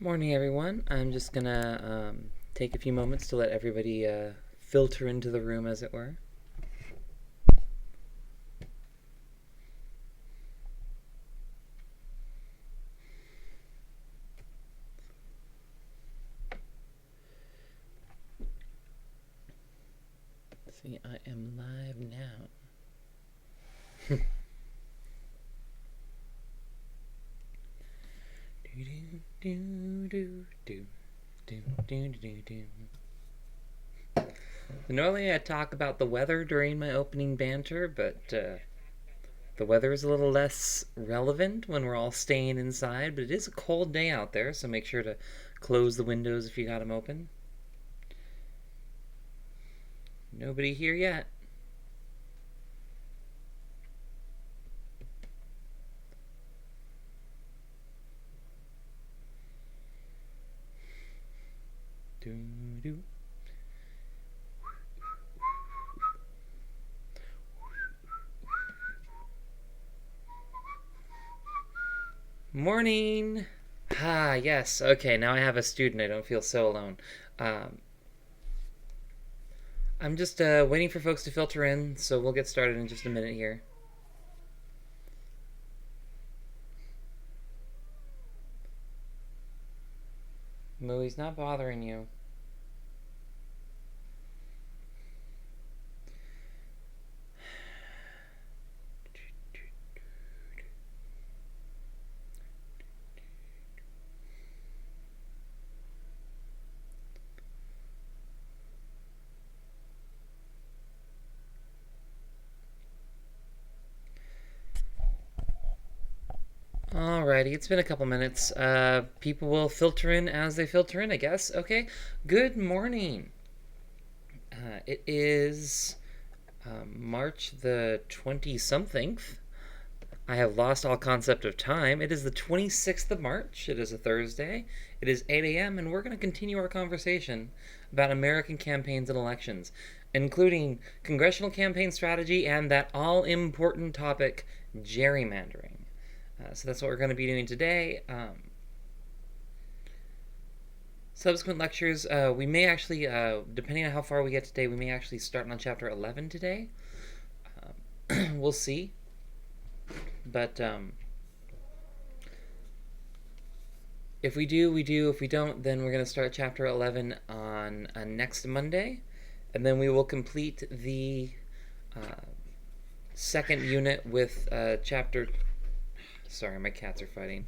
Morning, everyone. I'm just gonna take a few moments to let everybody filter into the room, as it were. See, I am live now. Normally, I talk about the weather during my opening banter, but the weather is a little less relevant when we're all staying inside. But it is a cold day out there, so make sure to close the windows if you got them open. Nobody here yet. Morning! Ah, yes. Okay, now I have a student. I don't feel so alone. Um, I'm just waiting for folks to filter in, so we'll get started in just a minute here. Mooey's not bothering you. Alrighty, it's been a couple minutes. People will filter in as they filter in, I guess. Okay, good morning. It is March the 20 something. I have lost all concept of time. It is the 26th of March. It is a Thursday. It is 8 a.m., and we're going to continue our conversation about American campaigns and elections, including congressional campaign strategy and that all important topic, gerrymandering. So that's what we're going to be doing today. Subsequent lectures, we may actually, depending on how far we get today, we may actually start on chapter 11 today. We'll see. But if we do, we do. If we don't, then we're going to start chapter 11 on next Monday. And then we will complete the second unit with chapter... Sorry, my cats are fighting.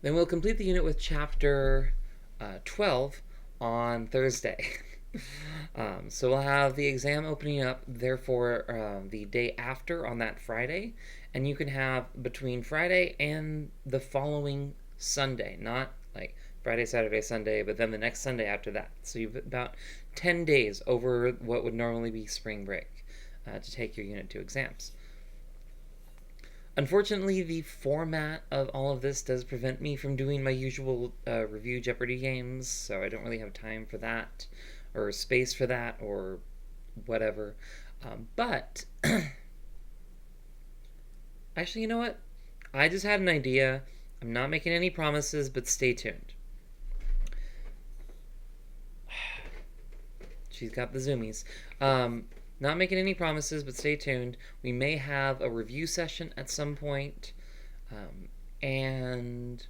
Then we'll complete the unit with chapter 12 on Thursday. So we'll have the exam opening up, therefore, the day after on that Friday. And you can have between Friday and the following Sunday, not like Friday, Saturday, Sunday, but then the next Sunday after that. So you've about 10 days over what would normally be spring break to take your Unit 2 exams. Unfortunately, the format of all of this does prevent me from doing my usual review Jeopardy games, so I don't really have time for that, or space for that, or whatever. But, actually, you know what? I just had an idea. I'm not making any promises, but stay tuned. She's got the zoomies. Not making any promises, but stay tuned. We may have a review session at some point. And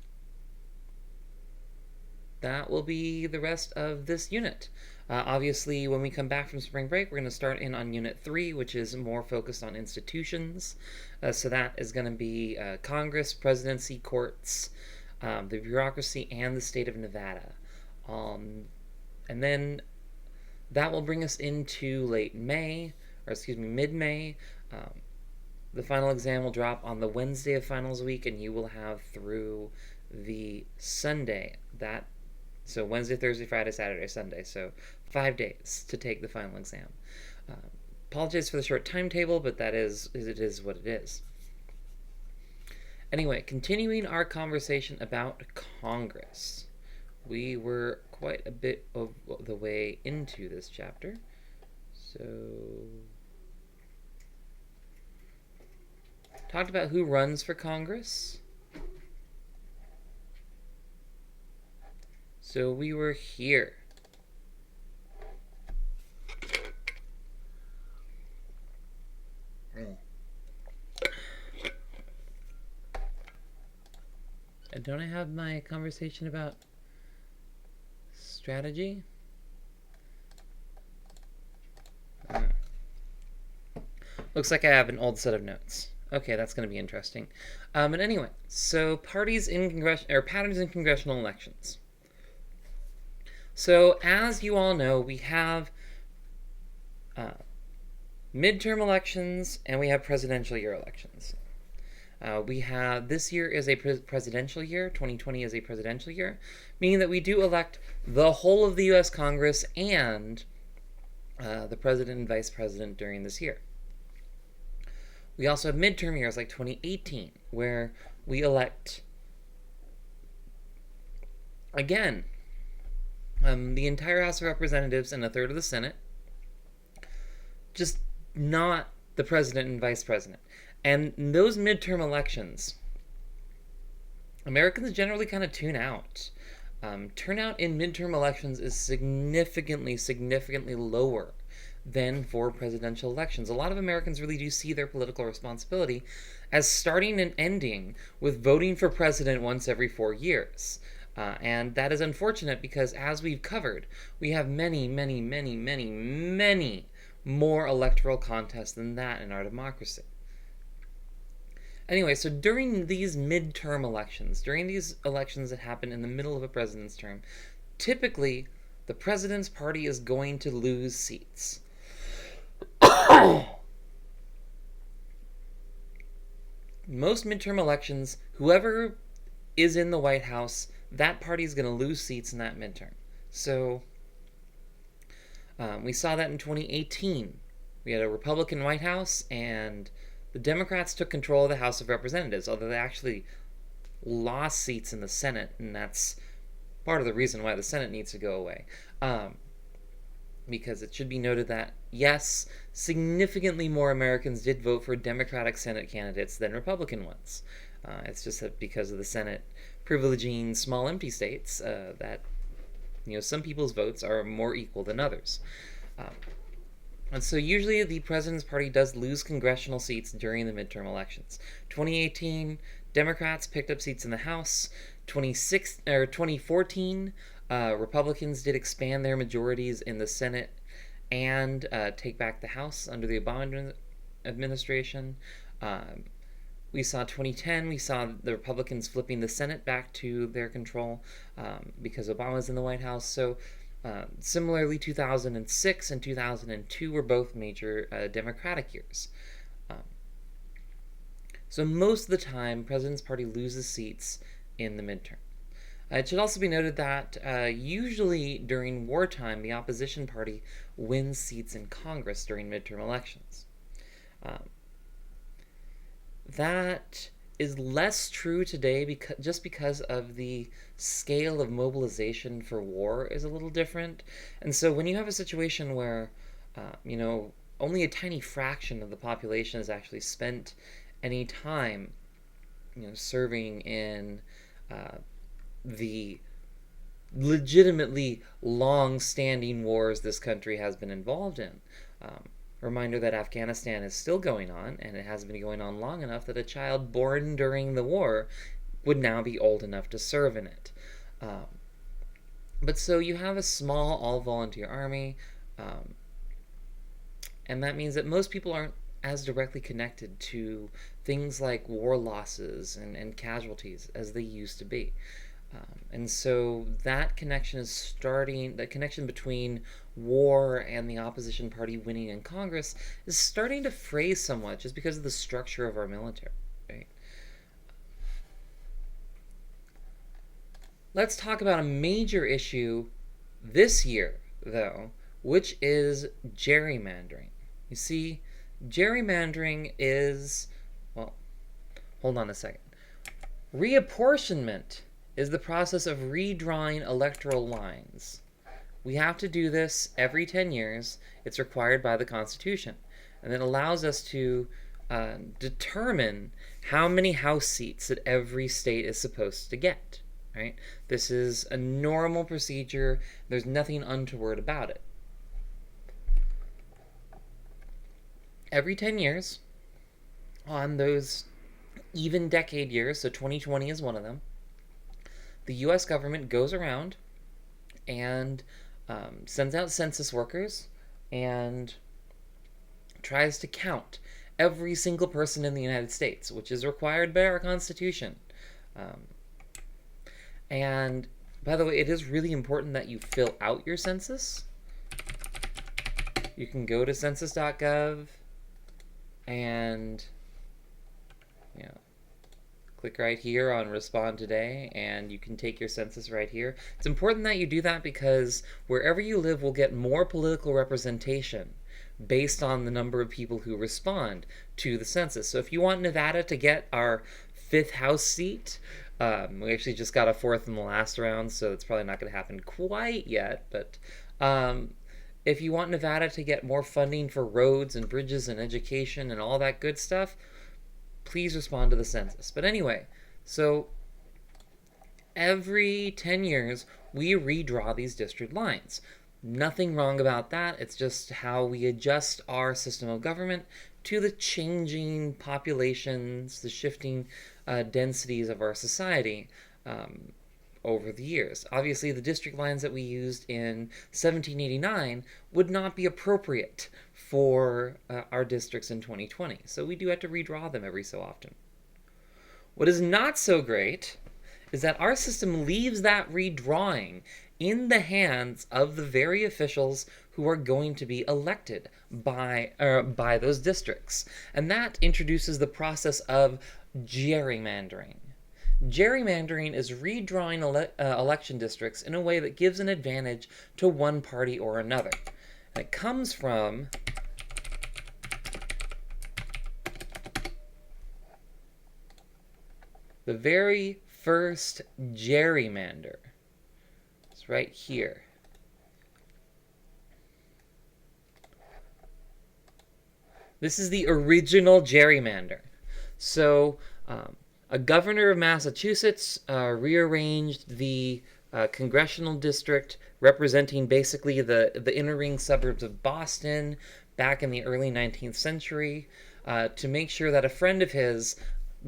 that will be the rest of this unit. Obviously, when we come back from spring break, we're going to start in on Unit 3, which is more focused on institutions. So that is going to be Congress, presidency, courts, the bureaucracy, and the state of Nevada. And then that will bring us into mid-May. The final exam will drop on the Wednesday of finals week, and you will have through the Sunday. So Wednesday, Thursday, Friday, Saturday, Sunday. So 5 days to take the final exam. Apologize for the short timetable, but it is what it is. Anyway, continuing our conversation about Congress. We were quite a bit of the way into this chapter. So, talked about who runs for Congress. So we were here. Don't I have my conversation about strategy? Looks like I have an old set of notes. Okay, that's going to be interesting. But anyway, so patterns in congressional elections. So as you all know, we have midterm elections and we have presidential year elections. We have this year is a presidential year. 2020 is a presidential year, meaning that we do elect the whole of the U.S. Congress and the president and vice president during this year. We also have midterm years like 2018, where we elect, again, the entire House of Representatives and a third of the Senate, just not the president and vice president. And those midterm elections, Americans generally kind of tune out. Turnout in midterm elections is significantly lower than for presidential elections. A lot of Americans really do see their political responsibility as starting and ending with voting for president once every 4 years. And that is unfortunate because, as we've covered, we have many more electoral contests than that in our democracy. Anyway, so during these midterm elections, during these elections that happen in the middle of a president's term, typically the president's party is going to lose seats. Most midterm elections, whoever is in the White House, that party is going to lose seats in that midterm. So we saw that in 2018. We had a Republican White House, and the Democrats took control of the House of Representatives, although they actually lost seats in the Senate, and that's part of the reason why the Senate needs to go away. Because it should be noted that, yes, significantly more Americans did vote for Democratic Senate candidates than Republican ones. It's just that because of the Senate privileging small empty states, that some people's votes are more equal than others. And so usually the president's party does lose congressional seats during the midterm elections. 2018, Democrats picked up seats in the House. 2014, Republicans did expand their majorities in the Senate and take back the House under the Obama administration. We saw 2010, we saw the Republicans flipping the Senate back to their control because Obama's in the White House. So similarly, 2006 and 2002 were both major Democratic years. So most of the time, President's Party loses seats in the midterm. It should also be noted that usually during wartime, the opposition party wins seats in Congress during midterm elections. That is less true today because of the scale of mobilization for war is a little different. And so when you have a situation where, only a tiny fraction of the population is actually spent any time, serving in the legitimately long-standing wars this country has been involved in. Reminder that Afghanistan is still going on, and it has been going on long enough that a child born during the war would now be old enough to serve in it. But so you have a small all-volunteer army, and that means that most people aren't as directly connected to things like war losses and casualties as they used to be. And so that connection between war and the opposition party winning in Congress is starting to fray somewhat just because of the structure of our military. Right? Let's talk about a major issue this year, though, which is gerrymandering. You see, gerrymandering is, hold on a second. Reapportionment is the process of redrawing electoral lines. We have to do this every 10 years. It's required by the Constitution. And it allows us to determine how many House seats that every state is supposed to get. right? This is a normal procedure. There's nothing untoward about it. Every 10 years, on those even decade years, so 2020 is one of them, the US government goes around and sends out census workers and tries to count every single person in the United States, which is required by our Constitution. Um, and by the way, it is really important that you fill out your census. You can go to census.gov and you know, click right here on respond today and you can take your census right here. It's important that you do that because wherever you live will get more political representation based on the number of people who respond to the census. So if you want Nevada to get our 5th House seat, we actually just got a 4th in the last round, so it's probably not going to happen quite yet, but if you want Nevada to get more funding for roads and bridges and education and all that good stuff, please respond to the census. But anyway, so every 10 years, we redraw these district lines. Nothing wrong about that. It's just how we adjust our system of government to the changing populations, the shifting densities of our society over the years. Obviously, the district lines that we used in 1789 would not be appropriate for our districts in 2020. So we do have to redraw them every so often. What is not so great is that our system leaves that redrawing in the hands of the very officials who are going to be elected by those districts. And that introduces the process of gerrymandering. Gerrymandering is redrawing election districts in a way that gives an advantage to one party or another. And it comes from the very first gerrymander. It's right here. This is the original gerrymander. So, a governor of Massachusetts rearranged the congressional district representing basically the inner ring suburbs of Boston back in the early 19th century to make sure that a friend of his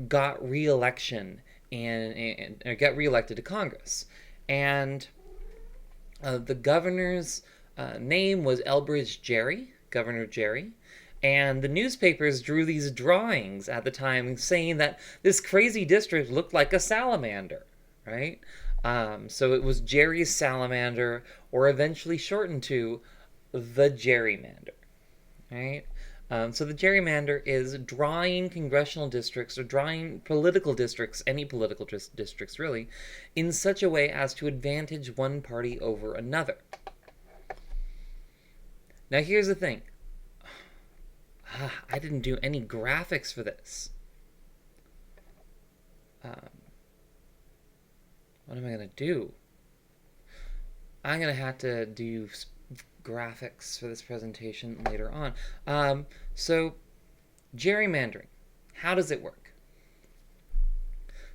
got re-election and got re-elected to Congress. And the governor's name was Elbridge Gerry, Governor Gerry. And the newspapers drew these drawings at the time saying that this crazy district looked like a salamander, right? So it was Gerry's salamander, or eventually shortened to the gerrymander, right? So the gerrymander is drawing congressional districts or drawing political districts, any political districts really, in such a way as to advantage one party over another. Now here's the thing. I didn't do any graphics for this. What am I going to do? I'm going to have to do graphics for this presentation later on. So, gerrymandering. How does it work?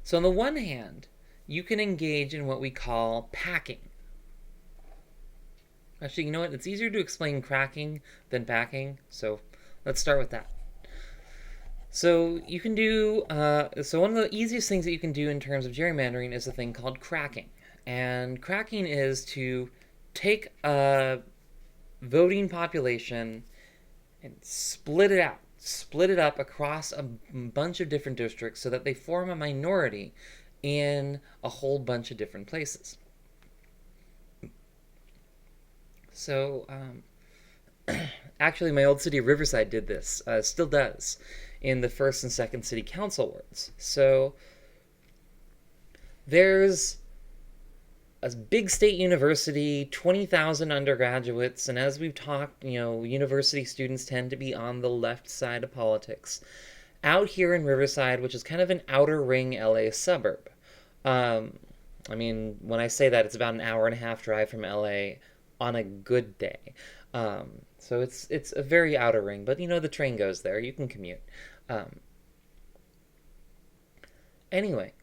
So on the one hand, you can engage in what we call packing. Actually, you know what? It's easier to explain cracking than packing, so let's start with that. So you can do, so one of the easiest things that you can do in terms of gerrymandering is a thing called cracking. And cracking is to take a voting population and split it out. Split it up across a bunch of different districts so that they form a minority in a whole bunch of different places. So, actually, my old city of Riverside did this, still does, in the first and second city council wards. So, there's a big state university, 20,000 undergraduates, and as we've talked, university students tend to be on the left side of politics. Out here in Riverside, which is kind of an outer ring LA suburb. When I say that, it's about an hour and a half drive from LA on a good day. So it's a very outer ring, but the train goes there. You can commute. Anyway,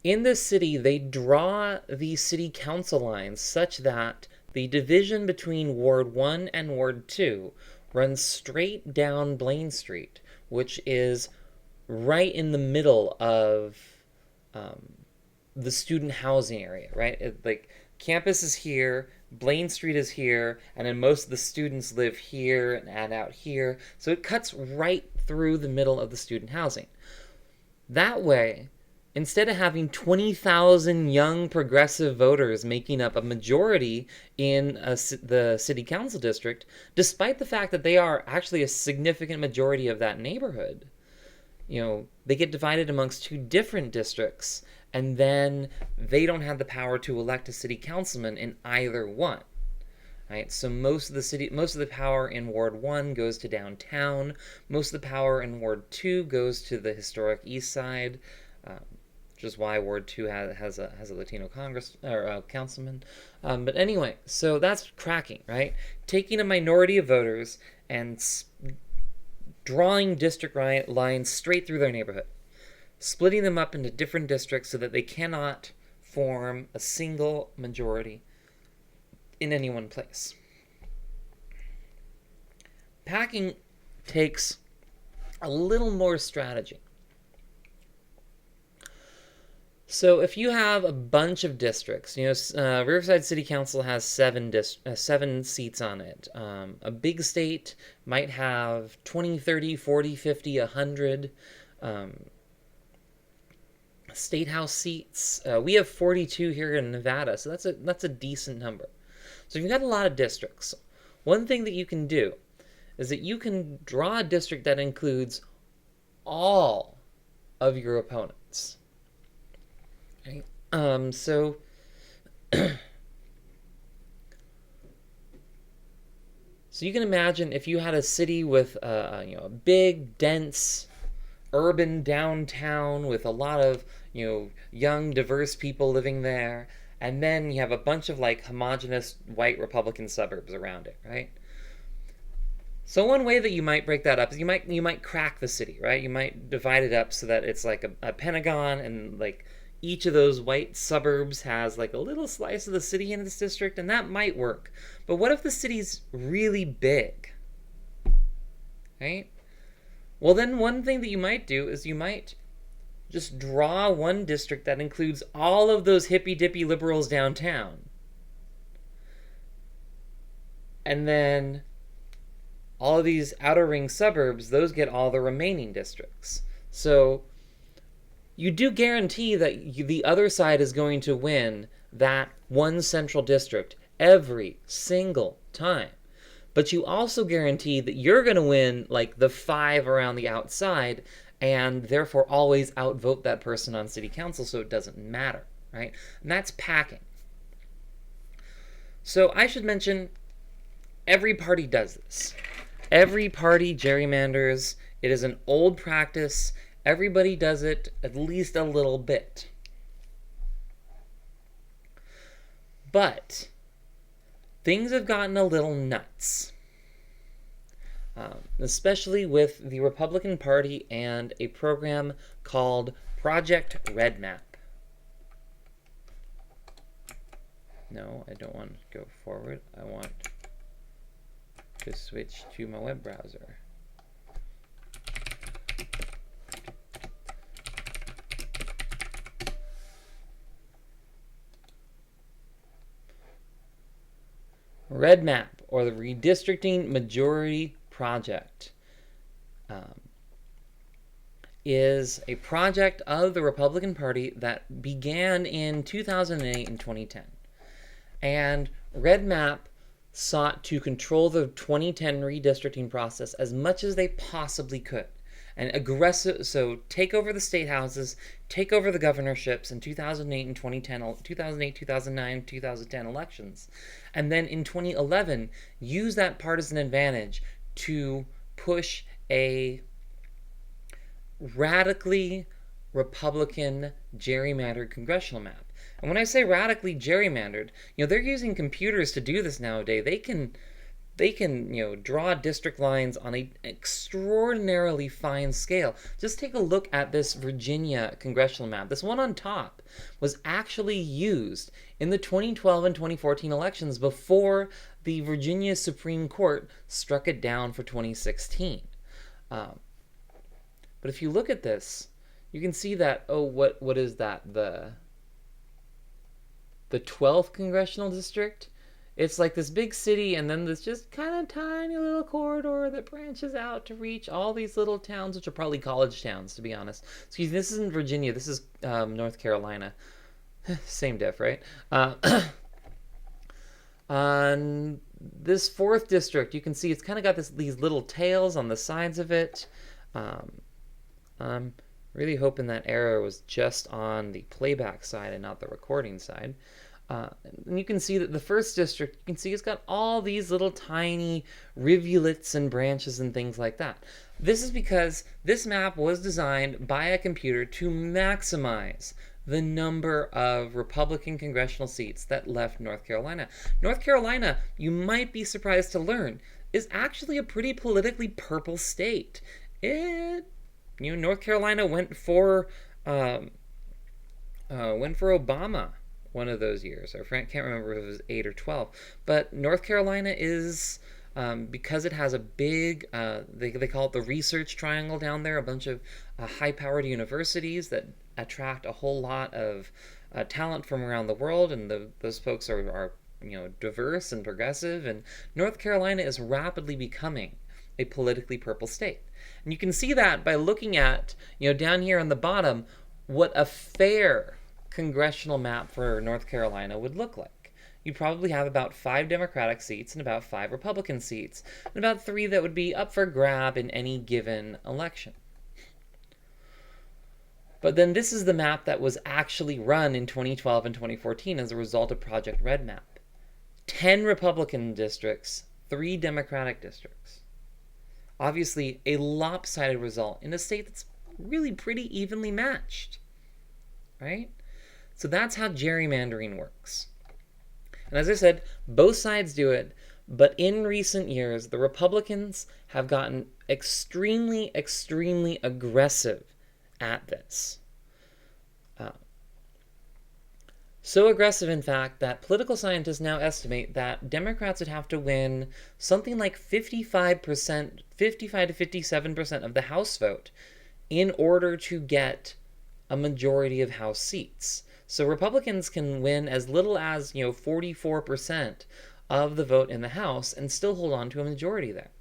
In the city, they draw the city council lines such that the division between Ward 1 and Ward 2 runs straight down Blaine Street, which is right in the middle of the student housing area, right? Like, campus is here, Blaine Street is here, and then most of the students live here and out here. So it cuts right through the middle of the student housing. That way, instead of having 20,000 young progressive voters making up a majority in the city council district, despite the fact that they are actually a significant majority of that neighborhood, they get divided amongst two different districts, and then they don't have the power to elect a city councilman in either one. Right? So most of the power in Ward 1 goes to downtown. Most of the power in Ward 2 goes to the historic East Side, which is why Ward 2 has a Latino councilman. But anyway, so that's cracking, right? Taking a minority of voters and drawing district lines straight through their neighborhood, splitting them up into different districts so that they cannot form a single majority in any one place. Packing takes a little more strategy. So if you have a bunch of districts, Riverside City Council has 7 seats on it. A big state might have 20, 30, 40, 50, 100 state house seats. We have 42 here in Nevada, so that's a decent number. So if you've got a lot of districts, one thing that you can do is that you can draw a district that includes all of your opponents. Right? So you can imagine if you had a city with a big, dense, urban downtown with a lot of young, diverse people living there, and then you have a bunch of homogenous white Republican suburbs around it, right? So one way that you might break that up is you might crack the city, right? You might divide it up so that it's like a pentagon, and each of those white suburbs has a little slice of the city in this district, and that might work. But what if the city's really big? Right? Well, then one thing that you might do is you might just draw one district that includes all of those hippy-dippy liberals downtown. And then all of these outer ring suburbs, those get all the remaining districts. So you do guarantee that the other side is going to win that one central district every single time. But you also guarantee that you're going to win the 5 around the outside, and therefore always outvote that person on city council, so it doesn't matter, right? And that's packing. So I should mention, every party does this. Every party gerrymanders. It is an old practice. Everybody does it at least a little bit. But things have gotten a little nuts. Especially with the Republican Party and a program called Project Red Map. No, I don't want to go forward. I want to switch to my web browser. Red Map, or the Redistricting Majority Project, is a project of the Republican Party that began in 2008 and 2010. And Red Map sought to control the 2010 redistricting process as much as they possibly could. And so take over the state houses, take over the governorships in 2008 and 2010, 2008, 2009, 2010 elections. And then in 2011, use that partisan advantage to push a radically Republican gerrymandered congressional map. And when I say radically gerrymandered, they're using computers to do this nowadays. they can, draw district lines on an extraordinarily fine scale. Just take a look at this Virginia congressional map. This one on top was actually used in the 2012 and 2014 elections before the Virginia Supreme Court struck it down for 2016. But if you look at this, you can see that, what is that? The 12th congressional district? It's like this big city, and then this just kind of tiny little corridor that branches out to reach all these little towns, which are probably college towns, to be honest. Excuse me, this isn't Virginia. This is North Carolina. Same diff, right? On this 4th district, you can see it's kind of got these little tails on the sides of it. I'm really hoping that error was just on the playback side and not the recording side. And you can see that the 1st district, you can see it's got all these little tiny rivulets and branches and things like that. This is because this map was designed by a computer to maximize the number of Republican congressional seats that left North Carolina. North Carolina, you might be surprised to learn, is actually a pretty politically purple state. North Carolina went for Obama one of those years. I can't remember if it was 8 or 12. But North Carolina is, because it has a big, they call it the research triangle down there, a bunch of high-powered universities that attract a whole lot of talent from around the world, and those folks are diverse and progressive, and North Carolina is rapidly becoming a politically purple state. And you can see that by looking at, down here on the bottom, what a fair congressional map for North Carolina would look like. You'd probably have about 5 Democratic seats and about 5 Republican seats, and about 3 that would be up for grab in any given election. But then this is the map that was actually run in 2012 and 2014 as a result of Project Red Map. 10 Republican districts, 3 Democratic districts. Obviously, a lopsided result in a state that's really pretty evenly matched, right? So that's how gerrymandering works. And as I said, both sides do it, but in recent years, the Republicans have gotten extremely, extremely aggressive at this. So aggressive, in fact, that political scientists now estimate that Democrats would have to win something like 55 to 57% of the House vote in order to get a majority of House seats. So Republicans can win as little as 44% of the vote in the House and still hold on to a majority there.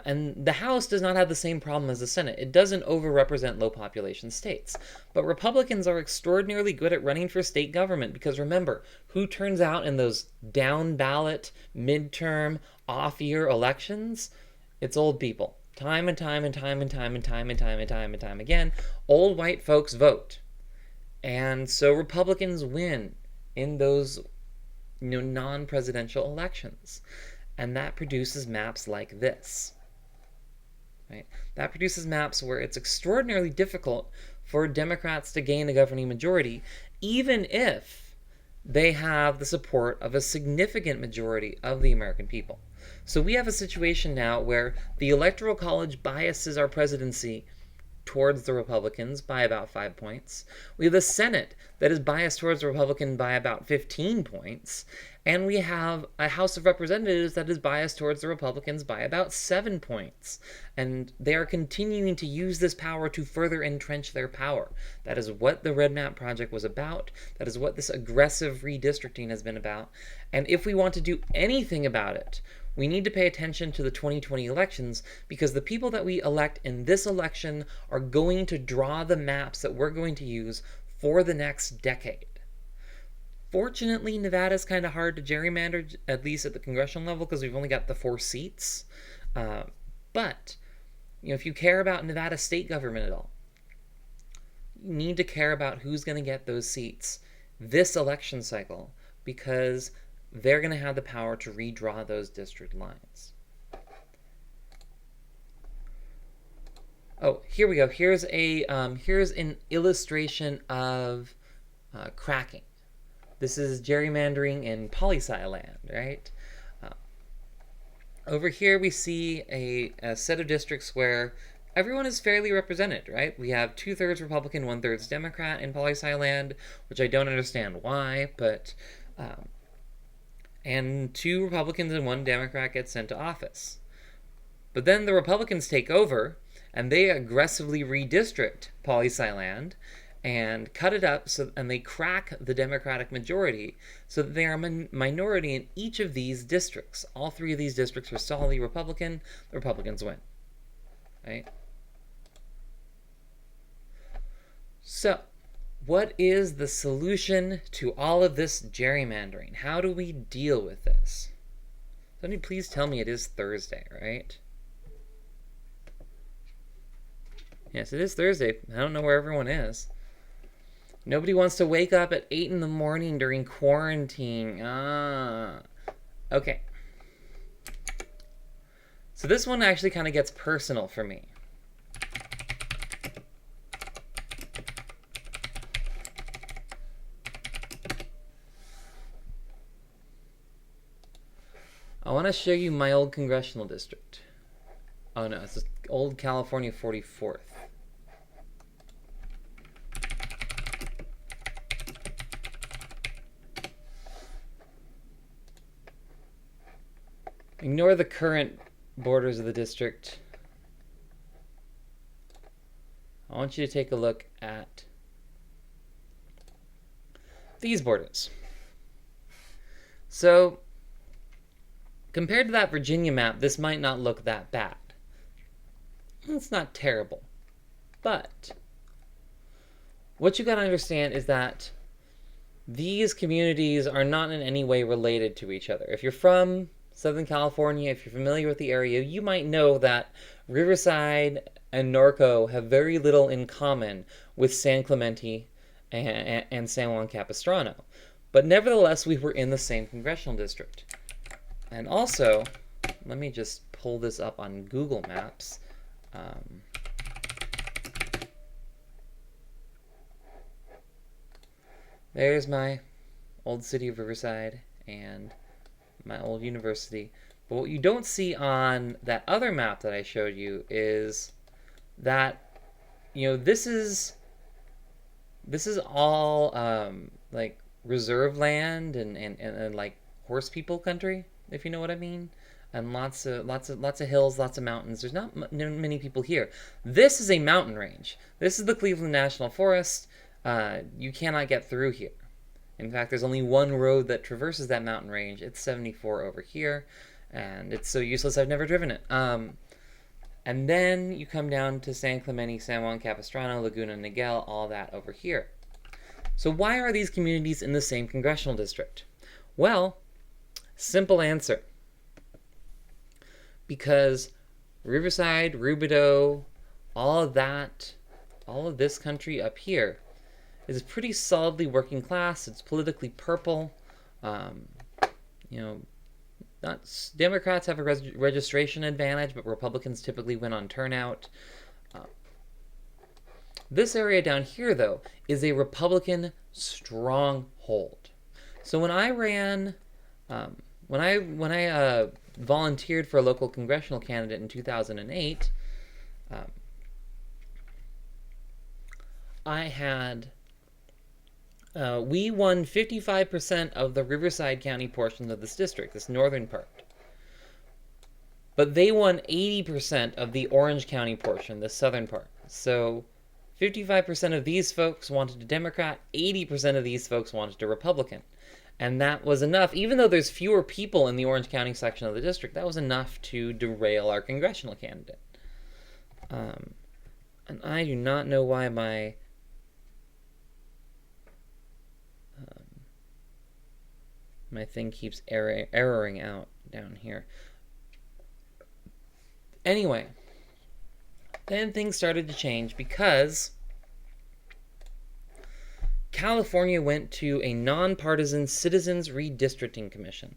And the House does not have the same problem as the Senate. It doesn't overrepresent low population states. But Republicans are extraordinarily good at running for state government because remember, who turns out in those down ballot, midterm, off-year elections? It's old people. Time and time and time and time and time and time and time and time again, old white folks vote. And so Republicans win in those non-presidential elections. And that produces maps like this. Right? That produces maps where it's extraordinarily difficult for Democrats to gain a governing majority, even if they have the support of a significant majority of the American people. So we have a situation now where the Electoral College biases our presidency towards the Republicans by about 5 points. We have a Senate that is biased towards the Republican by about 15 points. And we have a House of Representatives that is biased towards the Republicans by about 7 points. And they are continuing to use this power to further entrench their power. That is what the Red Map Project was about. That is what this aggressive redistricting has been about. And if we want to do anything about it, we need to pay attention to the 2020 elections because the people that we elect in this election are going to draw the maps that we're going to use for the next decade. Fortunately, Nevada is kind of hard to gerrymander, at least at the congressional level, because we've only got the 4 seats. But if you care about Nevada state government at all, you need to care about who's going to get those seats this election cycle, because they're going to have the power to redraw those district lines. Oh, here we go. Here's an illustration of cracking. This is gerrymandering in poli-sci land, right? Uh, Over here we see a set of districts where everyone is fairly represented, right? We have 2/3 Republican, 1/3 Democrat in poli-sci land, which I don't understand why, but and 2 Republicans and 1 Democrat get sent to office. But then the Republicans take over and they aggressively redistrict poli-sci land and cut it up, and they crack the Democratic majority so that they are a minority in each of these districts. All 3 of these districts are solidly Republican. The Republicans win. Right? So, what is the solution to all of this gerrymandering? How do we deal with this? Somebody please tell me it is Thursday, right? Yes, it is Thursday. I don't know where everyone is. Nobody wants to wake up at 8 in the morning during quarantine. Okay. So this one actually kind of gets personal for me. I want to show you my old congressional district. Oh no, it's just old California 44th. Ignore the current borders of the district. I want you to take a look at these borders. So, compared to that Virginia map, this might not look that bad. It's not terrible. But what you gotta understand is that these communities are not in any way related to each other. If you're from Southern California, if you're familiar with the area, you might know that Riverside and Norco have very little in common with San Clemente and San Juan Capistrano. But nevertheless, we were in the same congressional district. And also, let me just pull this up on Google Maps. There's my old city of Riverside and my old university. But what you don't see on that other map that I showed you is that, this is all like reserve land and like horse people country, if you know what I mean. And lots of hills, lots of mountains. There's not many people here. This is a mountain range. This is the Cleveland National Forest. You cannot get through here. In fact, there's only one road that traverses that mountain range. It's 74 over here, and it's so useless I've never driven it. And then you come down to San Clemente, San Juan Capistrano, Laguna Niguel, all that over here. So why are these communities in the same congressional district? Well, simple answer. Because Riverside, Rubidoux, all of this country up here is pretty solidly working class. It's politically purple. Democrats have a registration advantage, but Republicans typically win on turnout. This area down here, though, is a Republican stronghold. So when I ran, when I volunteered for a local congressional candidate in 2008, we won 55% of the Riverside County portion of this district, this northern part. But they won 80% of the Orange County portion, the southern part. So 55% of these folks wanted a Democrat, 80% of these folks wanted a Republican. And that was enough, even though there's fewer people in the Orange County section of the district, that was enough to derail our congressional candidate. And I do not know why my thing keeps erroring out down here. Anyway, then things started to change because California went to a nonpartisan Citizens Redistricting Commission.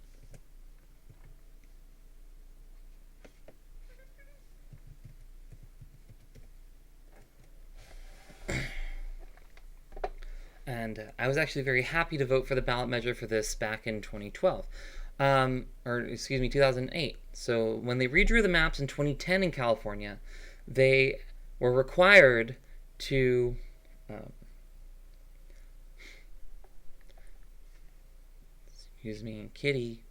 And I was actually very happy to vote for the ballot measure for this back in 2012. Or excuse me, 2008. So when they redrew the maps in 2010 in California, they were required to excuse me, kitty.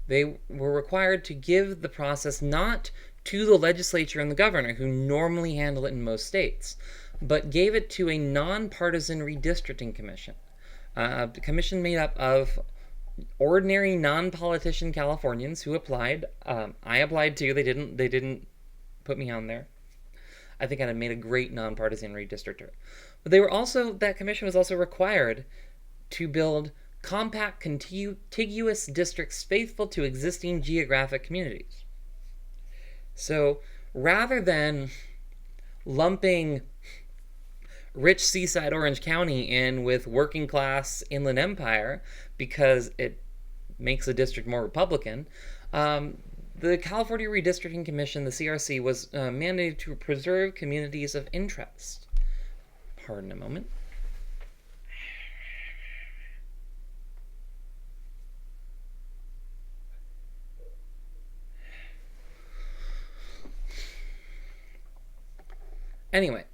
They were required to give the process not to the legislature and the governor, who normally handle it in most states, but gave it to a nonpartisan redistricting commission. A commission made up of ordinary non-politician Californians who applied. I applied too. They didn't put me on there. I think I'd have made a great nonpartisan redistrictor. But that commission was also required to build compact, contiguous districts faithful to existing geographic communities. So rather than lumping rich seaside Orange County in with working class Inland Empire because it makes the district more Republican, the California Redistricting Commission, the CRC, was mandated to preserve communities of interest. Pardon a moment. Anyway,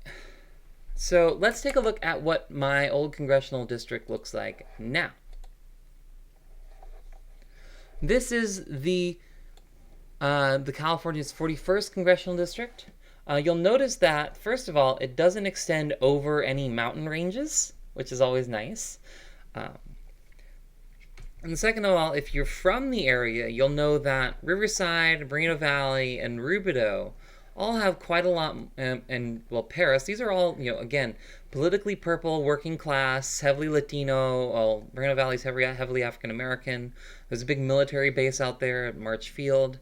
so let's take a look at what my old congressional district looks like now. This is the California's 41st congressional district. You'll notice that, first of all, it doesn't extend over any mountain ranges, which is always nice. And second of all, if you're from the area, you'll know that Riverside, Moreno Valley, and Rubidoux all have quite a lot, and well, Paris, these are all, again, politically purple, working class, heavily Latino. Well, Moreno Valley's heavily African American. There's a big military base out there at March Field.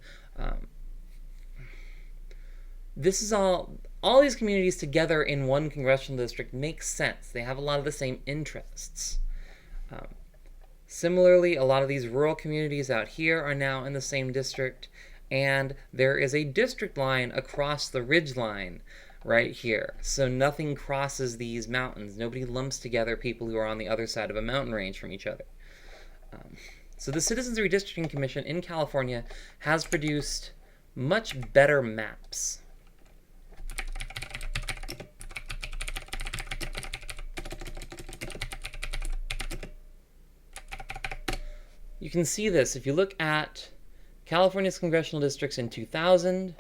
This is all these communities together in one congressional district makes sense. They have a lot of the same interests. Similarly, a lot of these rural communities out here are now in the same district, and there is a district line across the ridge line right here. So nothing crosses these mountains. Nobody lumps together people who are on the other side of a mountain range from each other. So the Citizens Redistricting Commission in California has produced much better maps. You can see this if you look at California's congressional districts in 2000.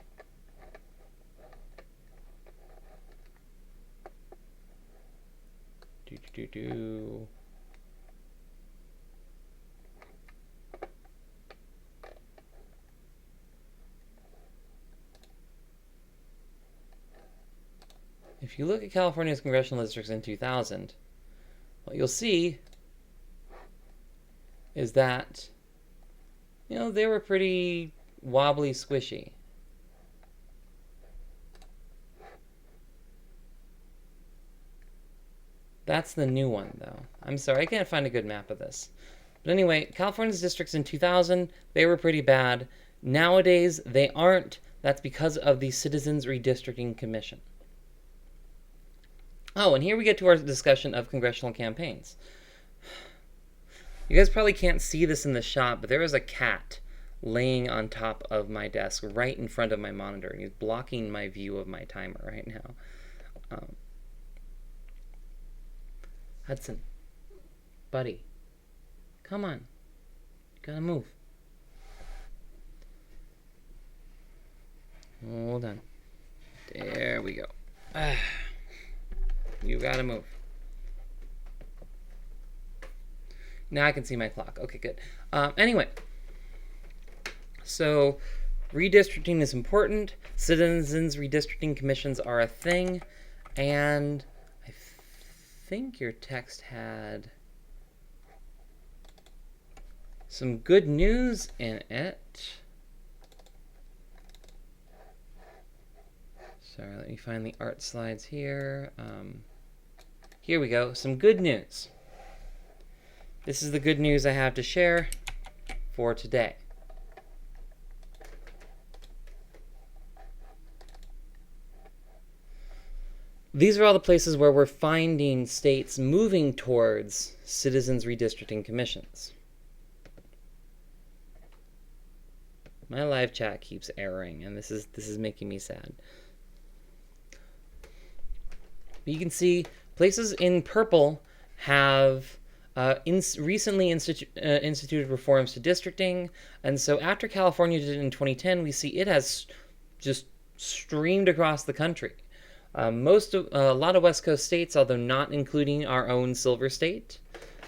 If you look at California's congressional districts in 2000, what you'll see is that, they were pretty wobbly, squishy. That's the new one, though. I'm sorry, I can't find a good map of this. But anyway, California's districts in 2000, they were pretty bad. Nowadays, they aren't. That's because of the Citizens Redistricting Commission. Oh, and here we get to our discussion of congressional campaigns. You guys probably can't see this in the shot, but there is a cat laying on top of my desk right in front of my monitor, and he's blocking my view of my timer right now. Hudson, buddy, come on. You gotta move. Hold on. There we go. You gotta move. Now I can see my clock. Okay, good. Anyway, so redistricting is important. Citizens redistricting commissions are a thing. And I think your text had some good news in it. Sorry, let me find the art slides here. Here we go. Some good news. This is the good news I have to share for today. these are all the places where we're finding states moving towards citizens redistricting commissions. My live chat keeps erroring, and this is making me sad. But you can see places in purple have recently instituted reforms to districting, and so after California did it in 2010, we see it has just streamed across the country. A lot of West Coast states, although not including our own Silver State,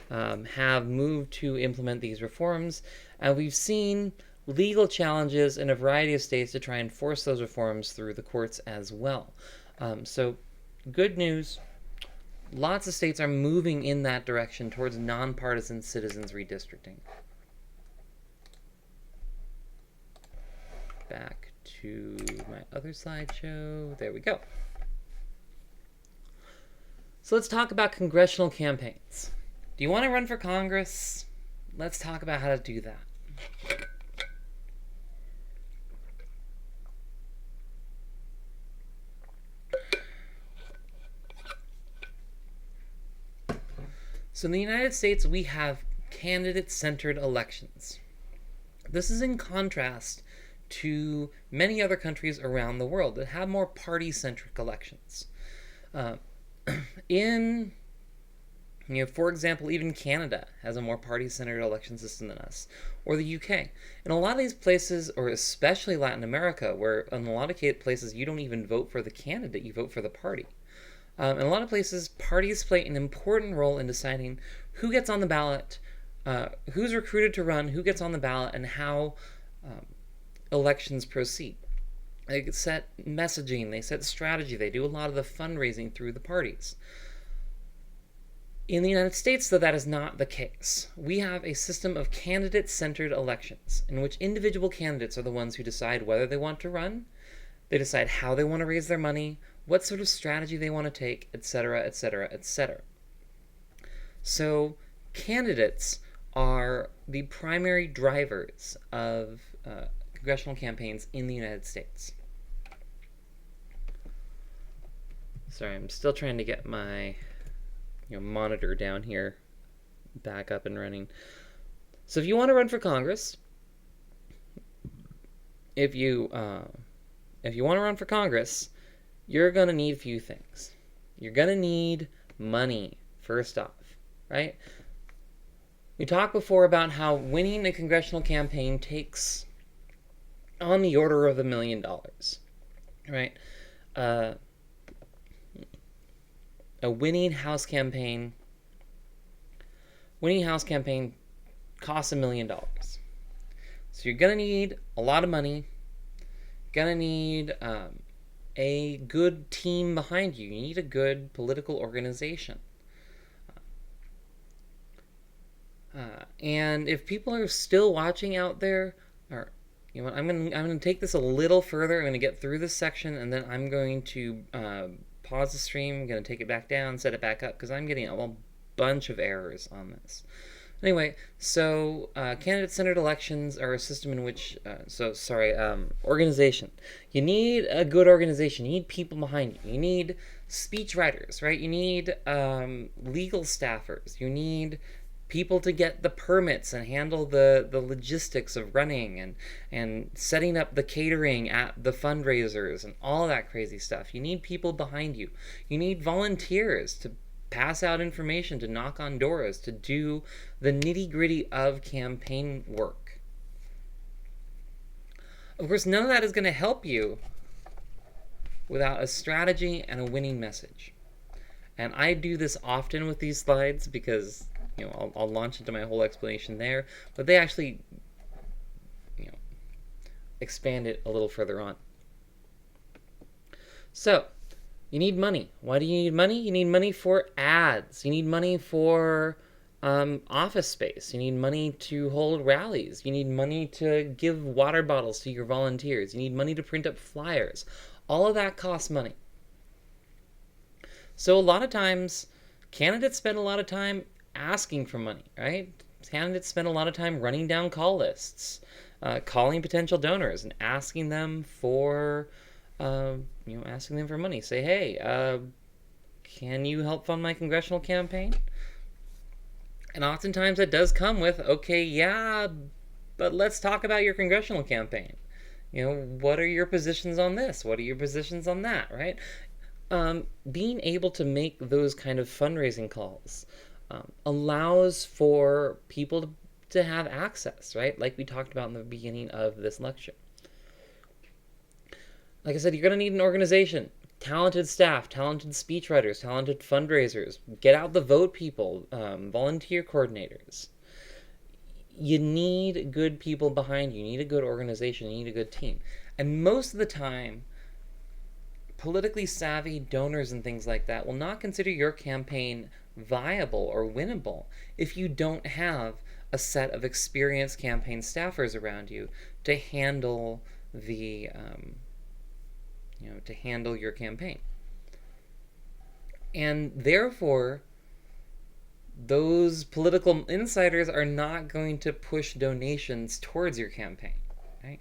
have moved to implement these reforms, and we've seen legal challenges in a variety of states to try and force those reforms through the courts as well. So good news. Lots of states are moving in that direction towards nonpartisan citizens redistricting. Back to my other slideshow. There we go. So let's talk about congressional campaigns. Do you want to run for Congress? Let's talk about how to do that. So in the United States, we have candidate-centered elections. This is in contrast to many other countries around the world that have more party-centric elections. For example, even Canada has a more party-centered election system than us, or the UK. In a lot of these places, or especially Latin America, where in a lot of places you don't even vote for the candidate, you vote for the party. In a lot of places, parties play an important role in deciding who gets on the ballot, who's recruited to run, who gets on the ballot, and how elections proceed. They set messaging, they set strategy, they do a lot of the fundraising through the parties. In the United States, though, that is not the case. We have a system of candidate-centered elections in which individual candidates are the ones who decide whether they want to run, they decide how they want to raise their money, what sort of strategy they want to take, etc., etc., etc. So candidates are the primary drivers of congressional campaigns in the United States. Sorry, I'm still trying to get my monitor down here back up and running. So if you want to run for Congress, if you want to run for Congress, you're going to need a few things. You're going to need money, first off, right? We talked before about how winning a congressional campaign takes on the order of $1 million, right? A winning House campaign costs $1 million. So you're going to need a lot of money. You're going to need a good team behind you. You need a good political organization. And if people are still watching out there, or I'm going to take this a little further. I'm going to get through this section, and then I'm going to pause the stream. I'm going to take it back down, set it back up, because I'm getting a bunch of errors on this. Anyway, so candidate-centered elections are a system in which, organization. You need a good organization. You need people behind you. You need speech writers, right? You need legal staffers. You need people to get the permits and handle the logistics of running and setting up the catering at the fundraisers and all that crazy stuff. You need people behind you. You need volunteers to pass out information, to knock on doors, to do the nitty-gritty of campaign work. Of course, none of that is going to help you without a strategy and a winning message. And I do this often with these slides because I'll launch into my whole explanation there, but they actually expand it a little further on. So you need money. Why do you need money? You need money for ads. You need money for office space. You need money to hold rallies. You need money to give water bottles to your volunteers. You need money to print up flyers. All of that costs money. So a lot of times, candidates spend a lot of time asking for money, right? Candidates spend a lot of time running down call lists, calling potential donors and asking them for money. Say, hey, can you help fund my congressional campaign? And oftentimes that does come with, okay, yeah, but let's talk about your congressional campaign. What are your positions on this? What are your positions on that, right? Being able to make those kind of fundraising calls allows for people to have access, right? Like we talked about in the beginning of this lecture. Like I said, you're going to need an organization, talented staff, talented speechwriters, talented fundraisers, get out the vote people, volunteer coordinators. You need good people behind you. You need a good organization. You need a good team. And most of the time, politically savvy donors and things like that will not consider your campaign viable or winnable if you don't have a set of experienced campaign staffers around you to handle your campaign. And therefore, those political insiders are not going to push donations towards your campaign, right?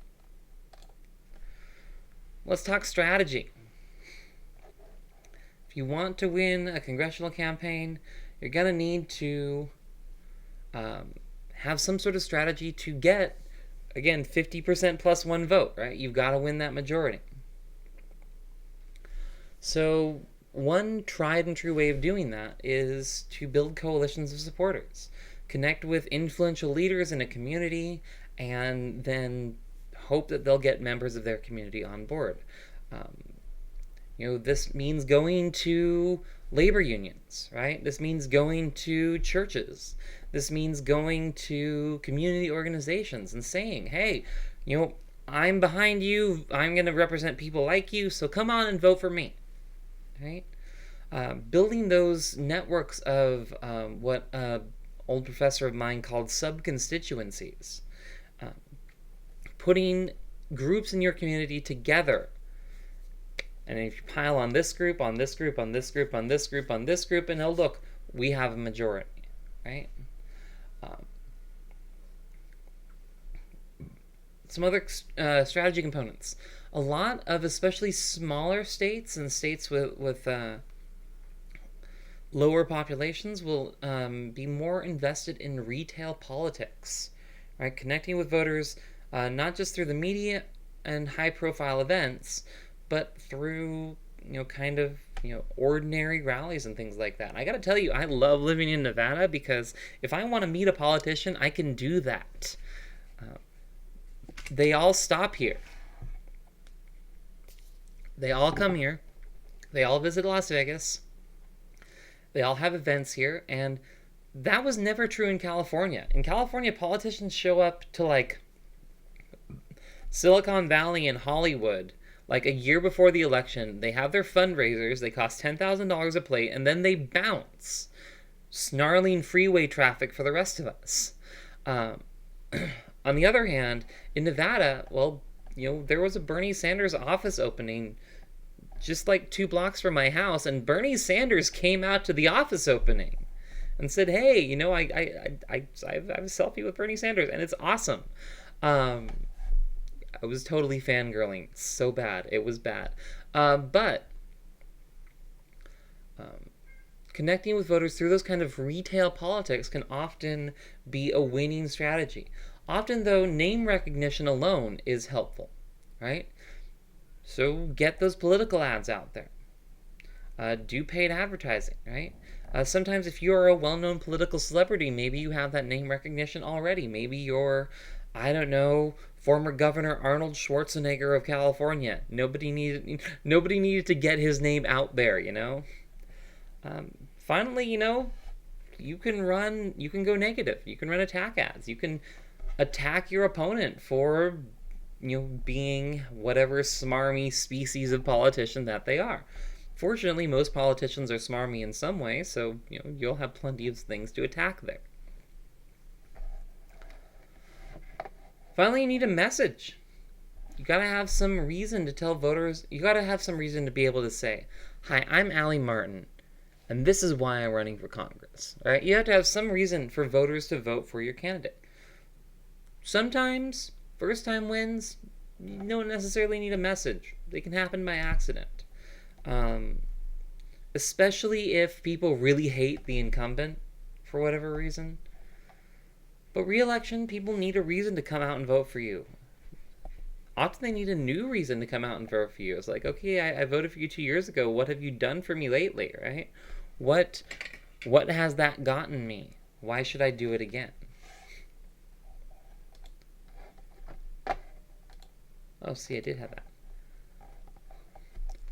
Let's talk strategy. If you want to win a congressional campaign, you're going to need to have some sort of strategy to get, again, 50% plus one vote, right? You've got to win that majority. So one tried and true way of doing that is to build coalitions of supporters, connect with influential leaders in a community, and then hope that they'll get members of their community on board. This means going to labor unions, right? This means going to churches. This means going to community organizations and saying, hey, I'm behind you. I'm going to represent people like you, so come on and vote for me, right? Building those networks of what an old professor of mine called sub-constituencies. Putting groups in your community together. And if you pile on this group, on this group, on this group, on this group, on this group, and oh, look, we have a majority, right? Some other strategy components. A lot of especially smaller states and states with lower populations will be more invested in retail politics, right? Connecting with voters not just through the media and high-profile events, but through ordinary rallies and things like that. And I got to tell you, I love living in Nevada because if I want to meet a politician, I can do that. They all stop here. They all come here. They all visit Las Vegas. They all have events here, and that was never true in California. In California, politicians show up to Silicon Valley and Hollywood a year before the election. They have their fundraisers. They cost $10,000 a plate, and then they bounce, snarling freeway traffic for the rest of us. On the other hand, in Nevada, there was a Bernie Sanders office opening just 2 blocks from my house, and Bernie Sanders came out to the office opening and said, hey, I have a selfie with Bernie Sanders, and it's awesome. I was totally fangirling so bad. It was bad. But connecting with voters through those kind of retail politics can often be a winning strategy. Often, though, name recognition alone is helpful, right? So get those political ads out there. Do paid advertising, right? Sometimes if you're a well-known political celebrity, maybe you have that name recognition already. Maybe you're, I don't know, former Governor Arnold Schwarzenegger of California. Nobody needed to get his name out there, Finally, you can go negative. You can run attack ads. You can attack your opponent for, being whatever smarmy species of politician that they are. Fortunately, most politicians are smarmy in some way, so, you'll have plenty of things to attack there. Finally, you need a message. You gotta have some reason to tell voters. You gotta have some reason to be able to say, hi, I'm Allie Martin, and this is why I'm running for Congress. All right? You have to have some reason for voters to vote for your candidate. Sometimes, first-time wins, you don't necessarily need a message. They can happen by accident. especially if people really hate the incumbent for whatever reason. But re-election, people need a reason to come out and vote for you. Often they need a new reason to come out and vote for you. It's like, okay, I voted for you 2 years ago. What have you done for me lately, right? What has that gotten me? Why should I do it again? Oh, see, I did have that.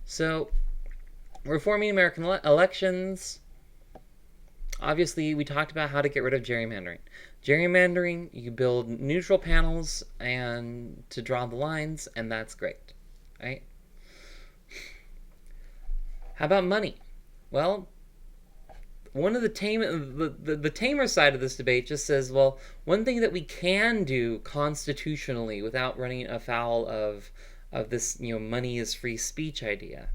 So, reforming American elections. Obviously, we talked about how to get rid of gerrymandering. Gerrymandering, you build neutral panels and to draw the lines, and that's great, right? How about money? Well, one of the tamer side of this debate just says, well, one thing that we can do constitutionally without running afoul of this, money is free speech idea.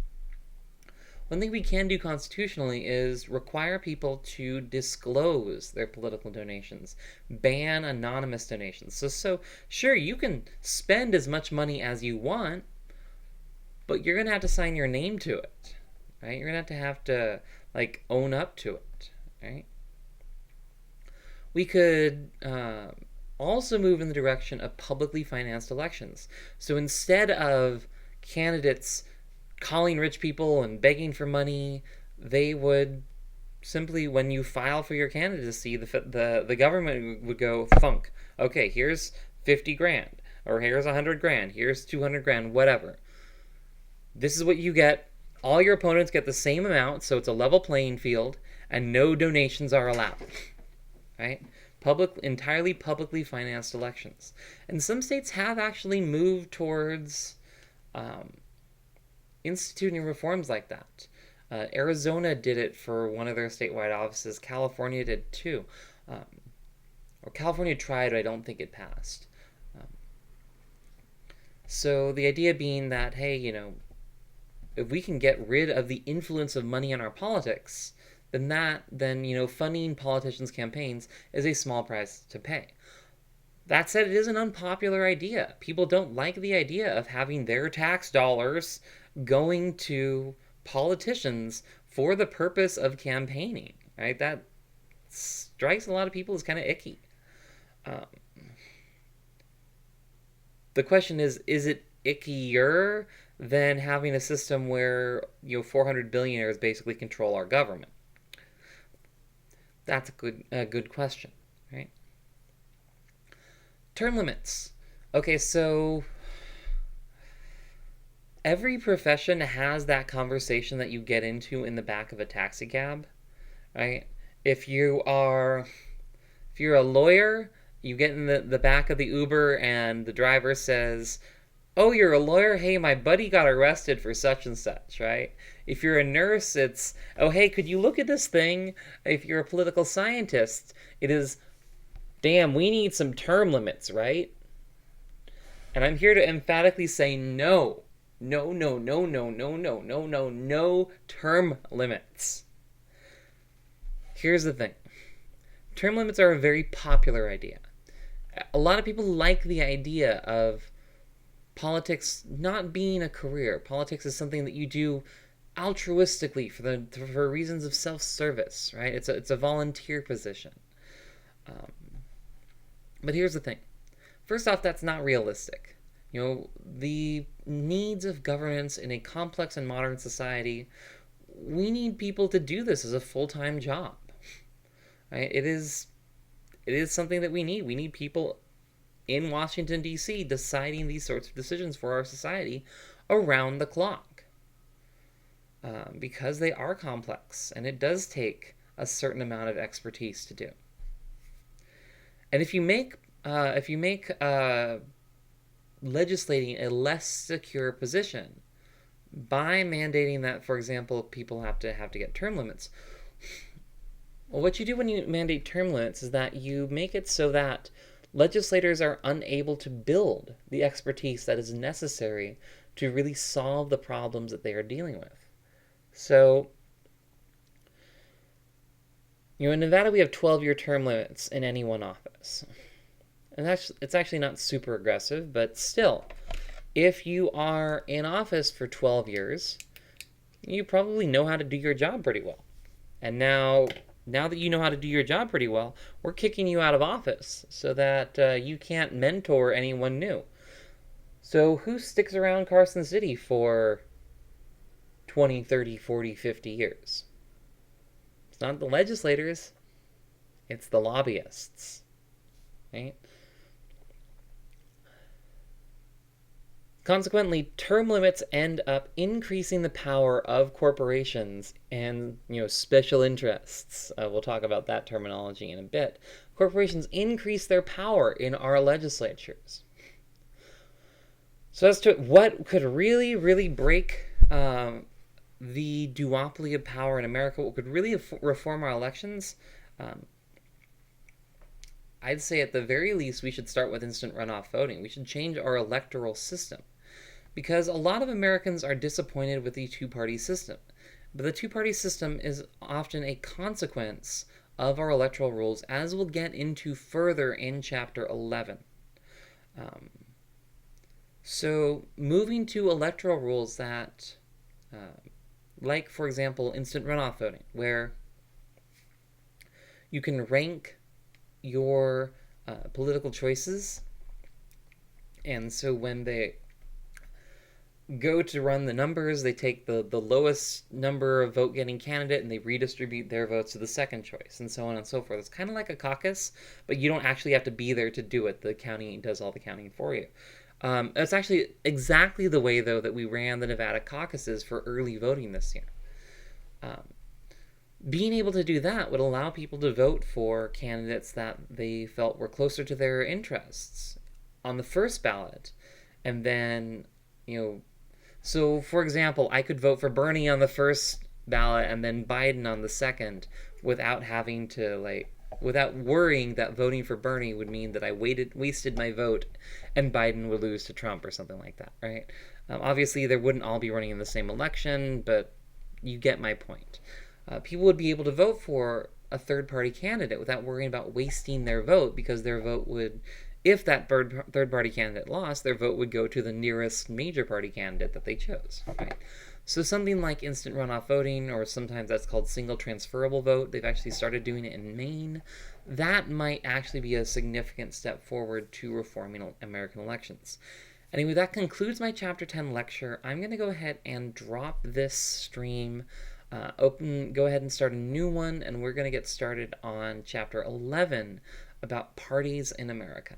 One thing we can do constitutionally is require people to disclose their political donations, ban anonymous donations. So sure, you can spend as much money as you want, but you're going to have to sign your name to it, right? You're going to have to own up to it, right? We could also move in the direction of publicly financed elections. So instead of candidates calling rich people and begging for money, they would simply, when you file for your candidacy, the government would go, thunk, okay, here's 50 grand, or here's 100 grand, here's 200 grand, whatever. This is what you get. All your opponents get the same amount, so it's a level playing field, and no donations are allowed, right? Entirely publicly financed elections. And some states have actually moved towards instituting reforms like that. Arizona did it for one of their statewide offices. California did too. Or California tried, but I don't think it passed. So the idea being that, hey, if we can get rid of the influence of money in our politics, then funding politicians' campaigns is a small price to pay. That said, it is an unpopular idea. People don't like the idea of having their tax dollars going to politicians for the purpose of campaigning, right? That strikes a lot of people as kind of icky. The question is it ickier than having a system where 400 billionaires basically control our government? That's a good question, right? Term limits. Okay, so every profession has that conversation that you get into in the back of a taxi cab, right? If you're a lawyer, you get in the back of the Uber and the driver says, oh, you're a lawyer? Hey, my buddy got arrested for such and such, right? If you're a nurse, it's, oh, hey, could you look at this thing? If you're a political scientist, it is, damn, we need some term limits, right? And I'm here to emphatically say no. No, no, no, no, no, no, no, no, no term limits. Here's the thing. Term limits are a very popular idea. A lot of people like the idea of politics not being a career. Politics is something that you do altruistically for reasons of self-service, right? It's a volunteer position. But here's the thing. First off, that's not realistic. The needs of governance in a complex and modern society, we need people to do this as a full-time job. Right? It is something that we need. We need people in Washington, D.C. deciding these sorts of decisions for our society around the clock. Because they are complex, and it does take a certain amount of expertise to do. And if you make legislating a less secure position by mandating that, for example, people have to get term limits. Well, what you do when you mandate term limits is that you make it so that legislators are unable to build the expertise that is necessary to really solve the problems that they are dealing with. So, in Nevada we have 12-year term limits in any one office. And it's actually not super aggressive, but still, if you are in office for 12 years, you probably know how to do your job pretty well. And now that you know how to do your job pretty well, we're kicking you out of office so that you can't mentor anyone new. So who sticks around Carson City for 20, 30, 40, 50 years? It's not the legislators, it's the lobbyists, right? Consequently, term limits end up increasing the power of corporations and special interests. We'll talk about that terminology in a bit. Corporations increase their power in our legislatures. So as to what could really, really break the duopoly of power in America, what could really reform our elections, I'd say at the very least we should start with instant runoff voting. We should change our electoral system. Because a lot of Americans are disappointed with the two-party system. But the two-party system is often a consequence of our electoral rules, as we'll get into further in Chapter 11. So moving to electoral rules that, like, for example, instant runoff voting, where you can rank your political choices, and so when they go to run the numbers, they take the lowest number of vote-getting candidate and they redistribute their votes to the second choice, and so on and so forth. It's kind of like a caucus, but you don't actually have to be there to do it. The county does all the counting for you. It's actually exactly the way, though, that we ran the Nevada caucuses for early voting this year. Being able to do that would allow people to vote for candidates that they felt were closer to their interests on the first ballot, and then, so, for example, I could vote for Bernie on the first ballot and then Biden on the second without having to, without worrying that voting for Bernie would mean that I wasted my vote and Biden would lose to Trump or something like that, right? Obviously, they wouldn't all be running in the same election, but you get my point. People would be able to vote for a third-party candidate without worrying about wasting their vote, because their vote would... If that third-party candidate lost, their vote would go to the nearest major party candidate that they chose. Right? So something like instant runoff voting, or sometimes that's called single transferable vote, they've actually started doing it in Maine. That might actually be a significant step forward to reforming American elections. Anyway, that concludes my Chapter 10 lecture. I'm going to go ahead and drop this stream. Go ahead and start a new one, and we're going to get started on Chapter 11 about parties in America.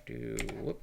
Whoop.